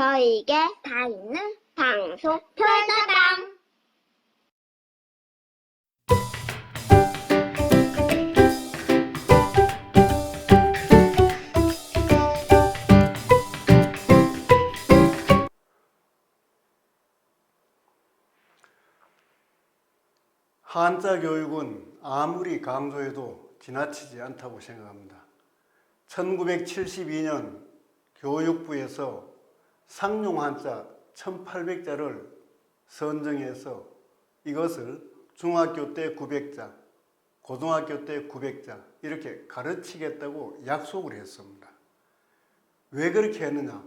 저에게 다 있는 방송 별다방. 한자 교육은 아무리 강조해도 지나치지 않다고 생각합니다. 1972년 교육부에서 상용 한자 1800자를 선정해서 이것을 중학교 때 900자, 고등학교 때 900자 이렇게 가르치겠다고 약속을 했습니다. 왜 그렇게 했느냐?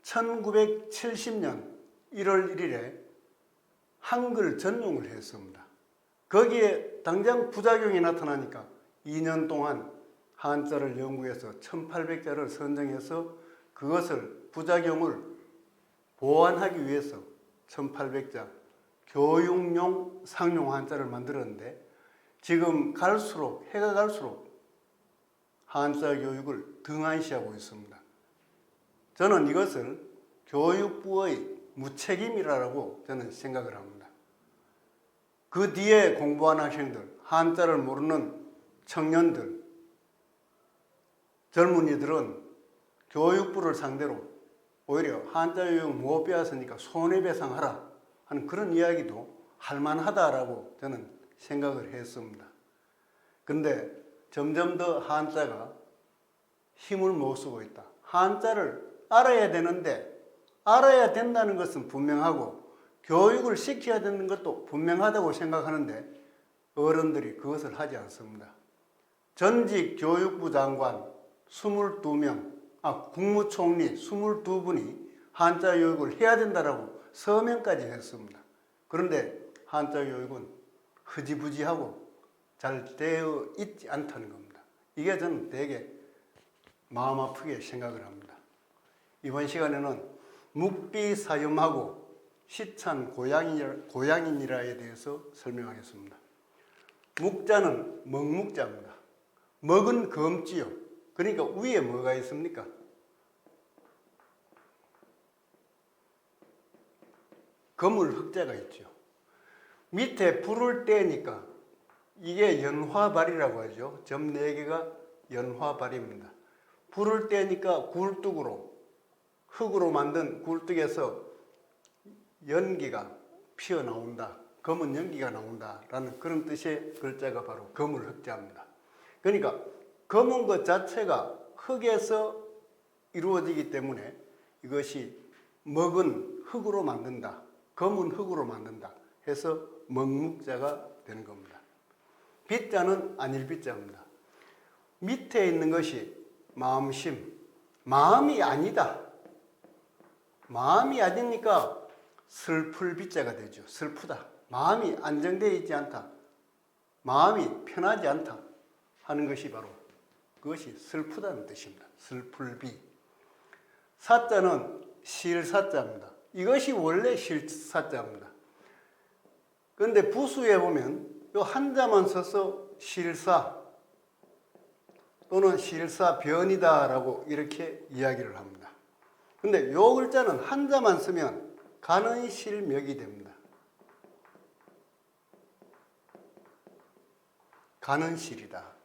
1970년 1월 1일에 한글 전용을 했습니다. 거기에 당장 부작용이 나타나니까 2년 동안 한자를 연구해서 1800자를 선정해서 그것을 부작용을 보완하기 위해서 1800자 교육용 상용 한자를 만들었는데 지금 해가 갈수록 한자 교육을 등한시하고 있습니다. 저는 이것을 교육부의 무책임이라고 저는 생각을 합니다. 그 뒤에 공부한 학생들, 한자를 모르는 청년들, 젊은이들은 교육부를 상대로 오히려 한자 교육 못 배웠으니까 손해배상하라 하는 그런 이야기도 할 만하다라고 저는 생각을 했습니다. 그런데 점점 더 한자가 힘을 못 쓰고 있다. 한자를 알아야 되는데 알아야 된다는 것은 분명하고 교육을 시켜야 되는 것도 분명하다고 생각하는데 어른들이 그것을 하지 않습니다. 전직 교육부 장관 22명, 국무총리 22분이 한자 교육을 해야 된다라고 서명까지 했습니다. 그런데 한자 교육은 흐지부지하고 잘 되어 있지 않다는 겁니다. 이게 저는 되게 마음 아프게 생각을 합니다. 이번 시간에는 묵비사염하고 시찬 고양인이라에 대해서 설명하겠습니다. 묵자는 먹묵자입니다. 먹은 검지요. 그러니까 위에 뭐가 있습니까? 거물 흑자가 있죠. 밑에 불을 떼니까 이게 연화발이라고 하죠. 점 4개가 연화발입니다. 불을 떼니까 굴뚝으로 흙으로 만든 굴뚝에서 연기가 피어나온다. 검은 연기가 나온다라는 그런 뜻의 글자가 바로 거물 흑자입니다. 그러니까 검은 것 자체가 흙에서 이루어지기 때문에 이것이 먹은 흙으로 만든다. 검은 흙으로 만든다 해서 먹묵자가 되는 겁니다. 빗자는 안일빗자입니다. 밑에 있는 것이 마음심, 마음이 아니다. 마음이 아니니까 슬플 빗자가 되죠. 슬프다. 마음이 안정되어 있지 않다. 마음이 편하지 않다 하는 것이 바로 그것이 슬프다는 뜻입니다. 슬플 비. 사자는 실사자입니다. 이것이 원래 실사자입니다. 그런데 부수에 보면 이 한자만 써서 실사 또는 실사변이다라고 이렇게 이야기를 합니다. 근데 요 글자는 한자만 쓰면 가는 실명이 됩니다. 가는 실이다.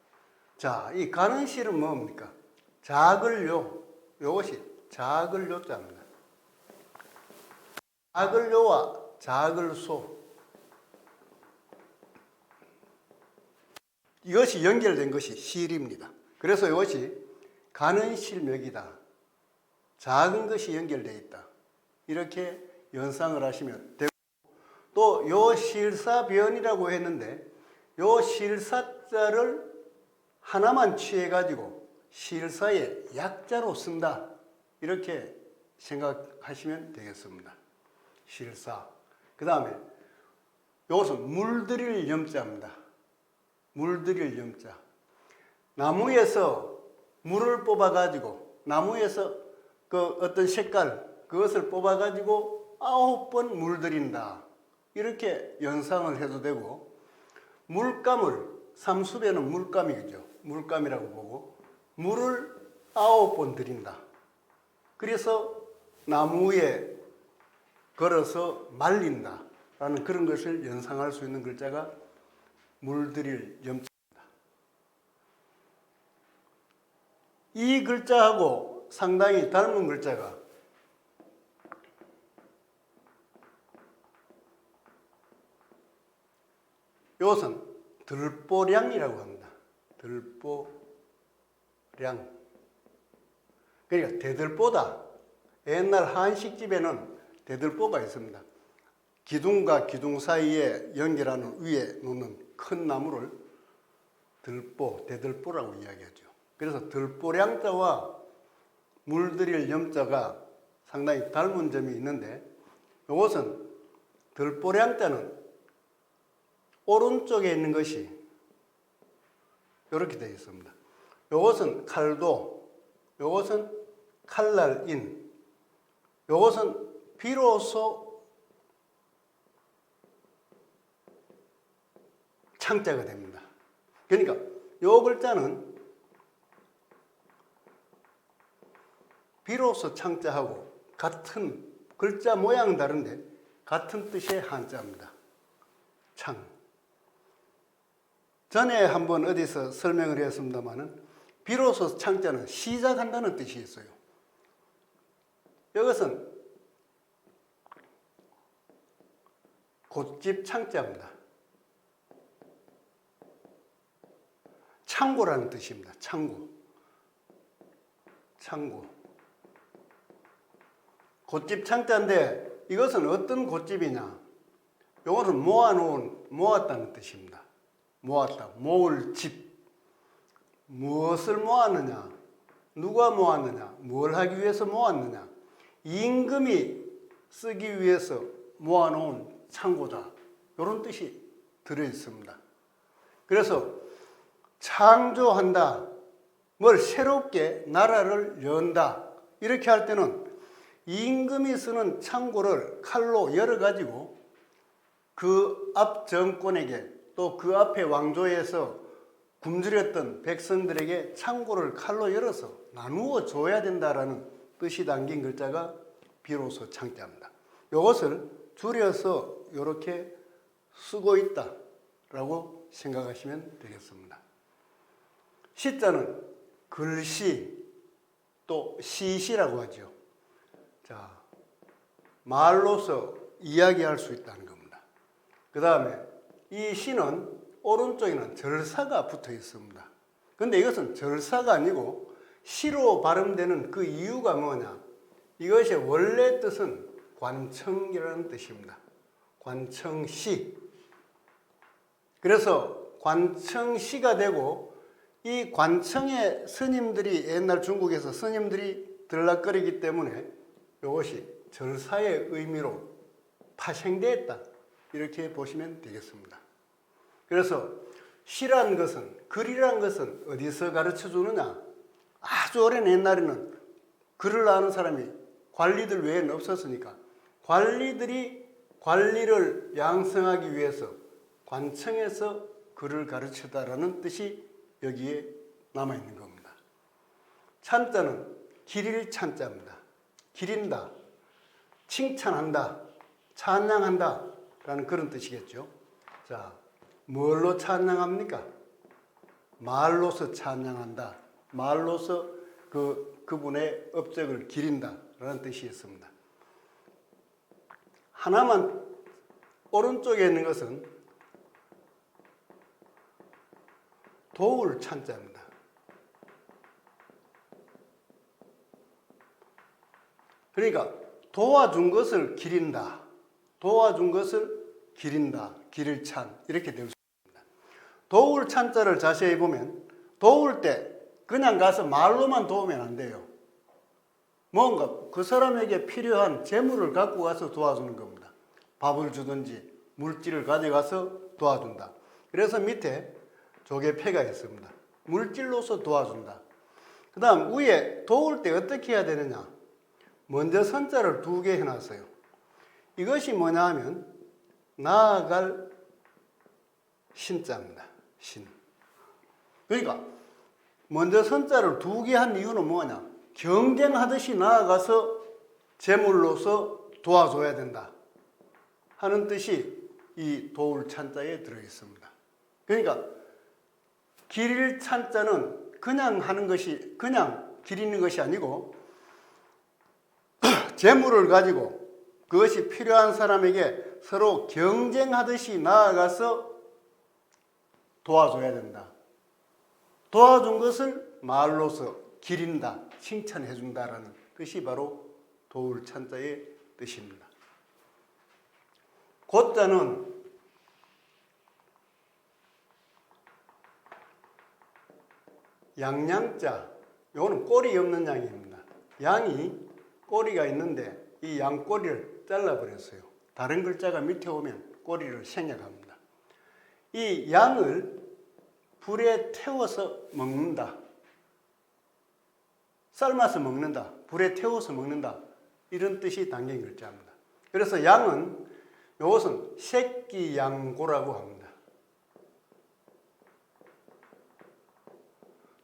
자, 이 가는 실은 뭡니까? 작을 요, 요것이 작을 요자입니다. 작을 요와 작을 소. 이것이 연결된 것이 실입니다. 그래서 이것이 가는 실명이다. 작은 것이 연결되어 있다. 이렇게 연상을 하시면 되고, 또 요 실사변이라고 했는데 요 실사자를 하나만 취해가지고 실사의 약자로 쓴다. 이렇게 생각하시면 되겠습니다. 실사. 그 다음에 이것은 물들일 염자입니다. 물들일 염자. 나무에서 물을 뽑아가지고 나무에서 그 어떤 색깔 그것을 뽑아가지고 9번 물들인다. 이렇게 연상을 해도 되고, 물감을 삼수배는 물감이죠. 물감이라고 보고 물을 9번 들인다. 그래서 나무에 걸어서 말린다라는 그런 것을 연상할 수 있는 글자가 물들일 염자입니다. 이 글자하고 상당히 닮은 글자가 이것은 들보량이라고 합니다. 들보량. 그러니까 대들보다 옛날 한식집에는 대들보가 있습니다. 기둥과 기둥 사이에 연결하는 위에 놓는 큰 나무를 들보, 대들보라고 이야기하죠. 그래서 들보량자와 물들일 염자가 상당히 닮은 점이 있는데 이것은 들보량자는 오른쪽에 있는 것이 이렇게 되어 있습니다. 이것은 칼도, 이것은 칼날인, 이것은 비로소 창자가 됩니다. 그러니까 이 글자는 비로소 창자하고 같은 글자 모양은 다른데 같은 뜻의 한자입니다. 창. 전에 한번 어디서 설명을 했습니다마는 비로소 창자는 시작한다는 뜻이 있어요. 이것은 곶집 창자입니다. 창고라는 뜻입니다. 창고. 창고. 곶집 창자인데 이것은 어떤 곶집이냐? 이것은 모았다는 뜻입니다. 모았다. 모을 집. 무엇을 모았느냐? 누가 모았느냐? 뭘 하기 위해서 모았느냐? 임금이 쓰기 위해서 모아놓은 창고다. 이런 뜻이 들어있습니다. 그래서 창조한다. 뭘 새롭게 나라를 연다. 이렇게 할 때는 임금이 쓰는 창고를 칼로 열어가지고 그 앞 정권에게 또 그 앞에 왕조에서 굶주렸던 백성들에게 창고를 칼로 열어서 나누어 줘야 된다라는 뜻이 담긴 글자가 비로소 창자입니다. 이것을 줄여서 이렇게 쓰고 있다라고 생각하시면 되겠습니다. 시자는 글씨 또 시시라고 하죠. 자, 말로서 이야기할 수 있다는 겁니다. 그 다음에 이 시는 오른쪽에는 절사가 붙어 있습니다. 그런데 이것은 절사가 아니고 시로 발음되는 그 이유가 뭐냐? 이것의 원래 뜻은 관청이라는 뜻입니다. 관청시. 그래서 관청시가 되고 이 관청의 스님들이 옛날 중국에서 스님들이 들락거리기 때문에 이것이 절사의 의미로 파생되었다. 이렇게 보시면 되겠습니다. 그래서 시란 것은, 글이란 것은 어디서 가르쳐 주느냐? 아주 오랜 옛날에는 글을 아는 사람이 관리들 외에는 없었으니까 관리들이 관리를 양성하기 위해서 관청에서 글을 가르치다라는 뜻이 여기에 남아있는 겁니다. 찬자는 기릴 찬자입니다. 기린다, 칭찬한다, 찬양한다 라는 그런 뜻이겠죠. 자, 뭘로 찬양합니까? 말로서 찬양한다. 말로서 그분의 업적을 기린다 라는 뜻이 있습니다. 하나만 오른쪽에 있는 것은 도울 찬자입니다. 그러니까 도와준 것을 기린다. 도와준 것을 기린다. 기를 찬. 이렇게 될 수 있습니다. 도울 찬자를 자세히 보면 도울 때 그냥 가서 말로만 도우면 안 돼요. 뭔가 그 사람에게 필요한 재물을 갖고 가서 도와주는 겁니다. 밥을 주든지 물질을 가져가서 도와준다. 그래서 밑에 조개패가 있습니다. 물질로서 도와준다. 그 다음 위에 도울 때 어떻게 해야 되느냐? 먼저 선자를 2개 해놨어요. 이것이 뭐냐 하면 나아갈 신자입니다. 신. 그러니까 먼저 선자를 2개 한 이유는 뭐냐? 경쟁하듯이 나아가서 제물로서 도와줘야 된다 하는 뜻이 이 도울 찬자에 들어 있습니다. 그러니까 기릴 찬자는 그냥 하는 것이, 그냥 기리는 것이 아니고 재물을 가지고 그것이 필요한 사람에게 서로 경쟁하듯이 나아가서 도와줘야 된다. 도와준 것을 말로서 기린다, 칭찬해 준다라는 뜻이 바로 도울 찬자의 뜻입니다. 고자는 양양자, 요거는 꼬리 없는 양입니다. 양이 꼬리가 있는데 이 양꼬리를 잘라버렸어요. 다른 글자가 밑에 오면 꼬리를 생략합니다. 이 양을 불에 태워서 먹는다. 삶아서 먹는다. 불에 태워서 먹는다. 이런 뜻이 담긴 글자입니다. 그래서 양은 이것은 새끼 양고라고 합니다.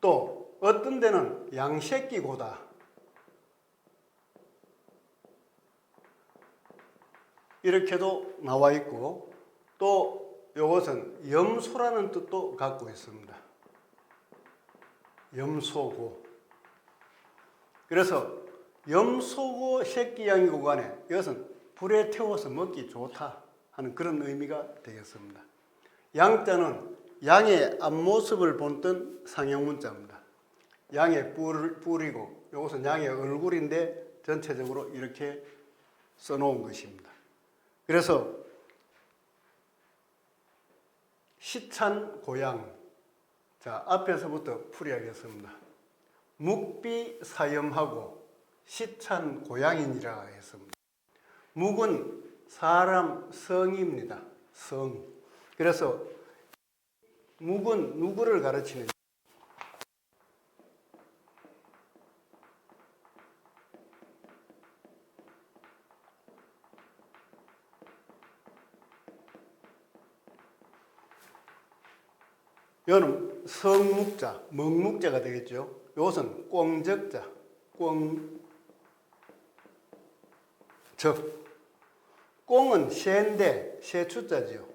또 어떤 데는 양새끼고다. 이렇게도 나와 있고, 또 이것은 염소라는 뜻도 갖고 있습니다. 염소고. 그래서 염소고 새끼 양이고 간에 이것은 불에 태워서 먹기 좋다 하는 그런 의미가 되겠습니다. 양자는 양의 앞모습을 본뜬 상형문자입니다. 양의 뿔이고 이것은 양의 얼굴인데 전체적으로 이렇게 써놓은 것입니다. 그래서 시찬 고양, 자 앞에서부터 풀이하겠습니다. 묵비 사염하고 시찬 고양이니라 했습니다. 묵은 사람 성입니다. 성. 그래서 묵은 누구를 가르치는? 이거는 성묵자, 먹묵자가 되겠죠. 이것은 꽁적자, 꽁적. 꽁은 새인데 새추자지요.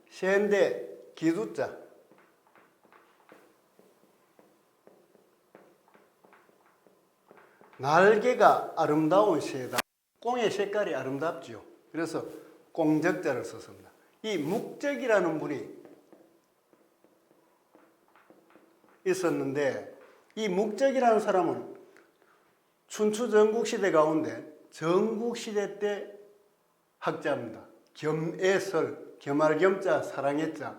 새인데 기두자. 날개가 아름다운 새다. 꽁의 색깔이 아름답지요. 그래서 꽁적자를 썼습니다. 이 묵적이라는 분이 있었는데, 이 묵적이라는 사람은 춘추 전국시대 가운데 전국시대 때 학자입니다. 겸애설, 겸할 겸자, 사랑의 자,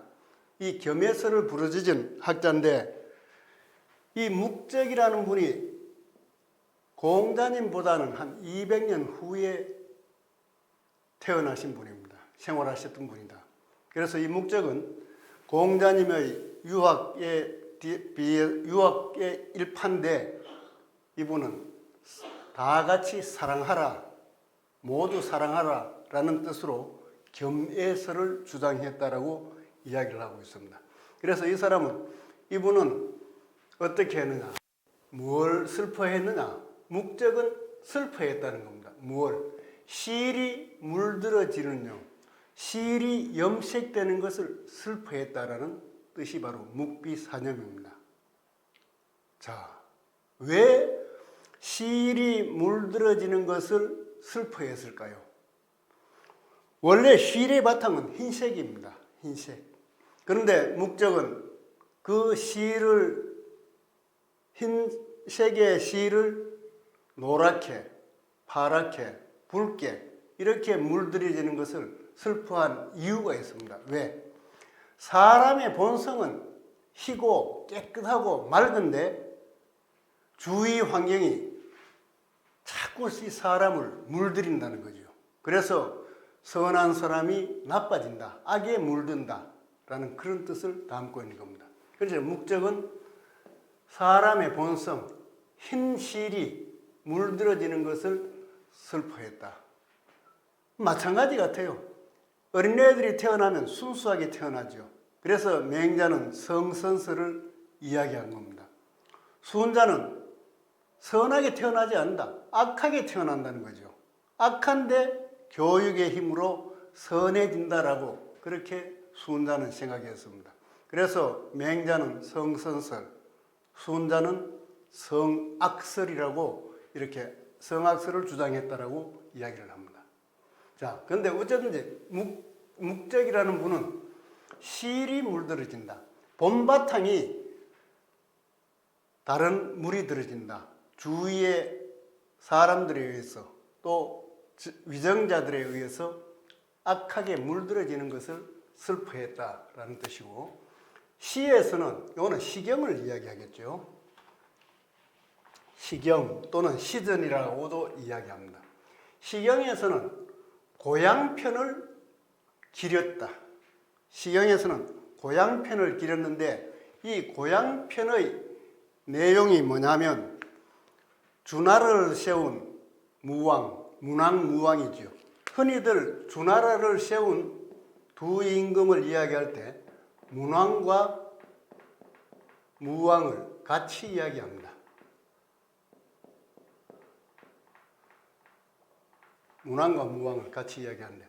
이 겸애설을 부르짖은 학자인데, 이 묵적이라는 분이 공자님보다는 한 200년 후에 태어나신 분입니다. 생활하셨던 분이다. 그래서 이 묵적은 공자님의 유학의 일파인데, 이분은 다 같이 사랑하라, 모두 사랑하라 라는 뜻으로 겸애설을 주장했다라고 이야기를 하고 있습니다. 그래서 이 사람은, 이분은 어떻게 했느냐, 뭘 슬퍼했느냐, 묵적은 슬퍼했다는 겁니다. 뭘? 실이 물들어지는요, 실이 염색되는 것을 슬퍼했다라는 뜻이 바로 묵비사념입니다. 자, 왜 실이 물들어지는 것을 슬퍼했을까요? 원래 실의 바탕은 흰색입니다. 흰색. 그런데 묵적은 그 실을, 흰색의 실을 노랗게, 파랗게, 붉게 이렇게 물들여지는 것을 슬퍼한 이유가 있습니다. 왜? 사람의 본성은 희고 깨끗하고 맑은데 주위 환경이 자꾸 이 사람을 물들인다는 거죠. 그래서 선한 사람이 나빠진다, 악에 물든다 라는 그런 뜻을 담고 있는 겁니다. 그래서 묵적은 사람의 본성, 흰 실이 물들어지는 것을 슬퍼했다. 마찬가지 같아요. 어린애들이 태어나면 순수하게 태어나죠. 그래서 맹자는 성선설을 이야기한 겁니다. 순자는 선하게 태어나지 않는다. 악하게 태어난다는 거죠. 악한데 교육의 힘으로 선해진다라고 그렇게 수훈자는 생각했습니다. 그래서 맹자는 성선설, 수훈자는 성악설이라고 이렇게 성악설을 주장했다라고 이야기를 합니다. 자, 그런데 어쨌든지 묵적이라는 분은 실이 물들어진다. 봄바탕이 다른 물이 들어진다. 주위의 사람들에 의해서 또 위정자들에 의해서 악하게 물들어지는 것을 슬퍼했다라는 뜻이고, 시에서는 이거는 시경을 이야기하겠죠. 시경 또는 시전이라고도 이야기합니다. 시경에서는 고향편을 기렸다. 시경에서는 고향편을 기렸는데 이 고향편의 내용이 뭐냐면 주나라를 세운 무왕, 문왕무왕이죠. 흔히들 주나라를 세운 두 임금을 이야기할 때 문왕과 무왕을 같이 이야기합니다. 문왕과 무왕을 같이 이야기하는데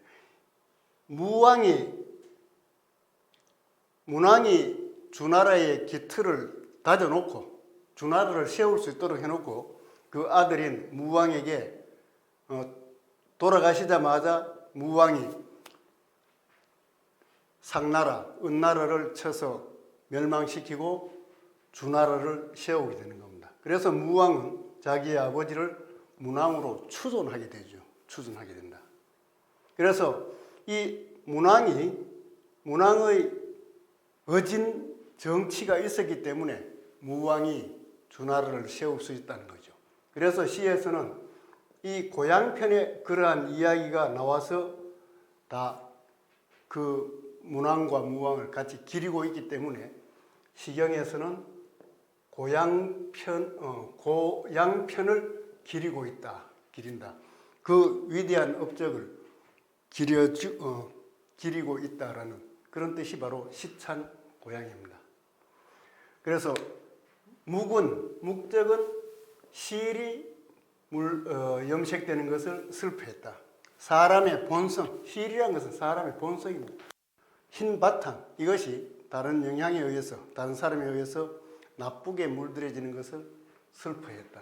문왕이 주나라의 기틀을 다져놓고 주나라를 세울 수 있도록 해놓고 그 아들인 무왕에게 돌아가시자마자 무왕이 상나라, 은나라를 쳐서 멸망시키고 주나라를 세우게 되는 겁니다. 그래서 무왕은 자기의 아버지를 문왕으로 추존하게 되죠. 추존하게 된다. 그래서 이 문왕의 어진 정치가 있었기 때문에 무왕이 주나라를 세울 수 있다는 거죠. 그래서 시에서는 이 고향편에 그러한 이야기가 나와서 다 그 문왕과 무왕을 같이 기리고 있기 때문에 시경에서는 고향편을 기리고 있다, 기린다. 그 위대한 업적을 기리고 있다라는 그런 뜻이 바로 시찬 고향입니다. 그래서 묵적은 실이 염색되는 것을 슬퍼했다. 사람의 본성, 실이라는 것은 사람의 본성입니다. 흰 바탕, 이것이 다른 영향에 의해서, 다른 사람에 의해서 나쁘게 물들여지는 것을 슬퍼했다.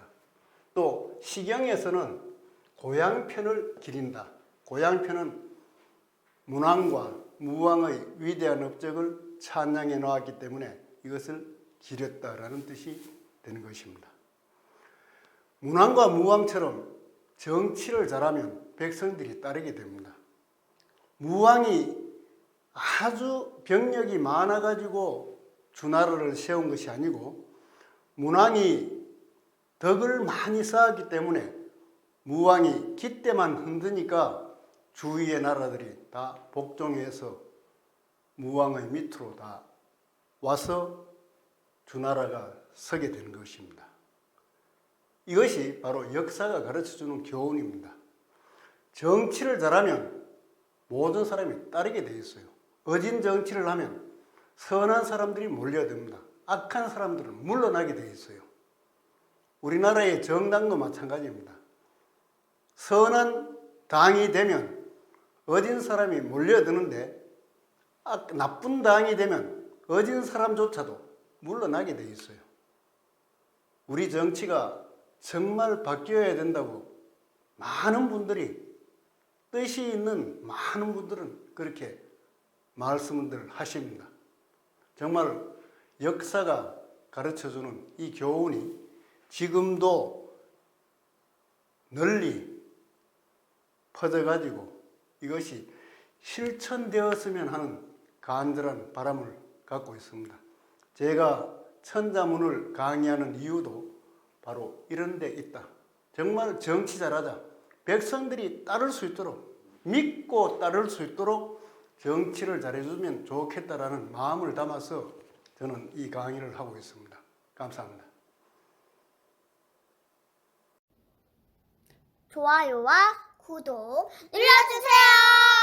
또 시경에서는 고향편을 기린다. 고향편은 문왕과 무왕의 위대한 업적을 찬양해 놓았기 때문에 이것을 기렸다라는 뜻이 되는 것입니다. 문왕과 무왕처럼 정치를 잘하면 백성들이 따르게 됩니다. 무왕이 아주 병력이 많아가지고 주나라를 세운 것이 아니고 문왕이 덕을 많이 쌓았기 때문에 무왕이 깃대만 흔드니까 주위의 나라들이 다 복종해서 무왕의 밑으로 다 와서 주나라가 서게 되는 것입니다. 이것이 바로 역사가 가르쳐주는 교훈입니다. 정치를 잘하면 모든 사람이 따르게 돼 있어요. 어진 정치를 하면 선한 사람들이 몰려듭니다. 악한 사람들은 물러나게 돼 있어요. 우리나라의 정당도 마찬가지입니다. 선한 당이 되면 어진 사람이 몰려드는데 나쁜 당이 되면 어진 사람조차도 물러나게 돼 있어요. 우리 정치가 정말 바뀌어야 된다고 많은 분들이, 뜻이 있는 많은 분들은 그렇게 말씀들 하십니다. 정말 역사가 가르쳐주는 이 교훈이 지금도 널리 퍼져가지고 이것이 실천되었으면 하는 간절한 바람을 갖고 있습니다. 제가 천자문을 강의하는 이유도 바로 이런 데 있다. 정말 정치 잘하자. 백성들이 따를 수 있도록, 믿고 따를 수 있도록 정치를 잘해주면 좋겠다라는 마음을 담아서 저는 이 강의를 하고 있습니다. 감사합니다. 좋아요와 구독 눌러주세요.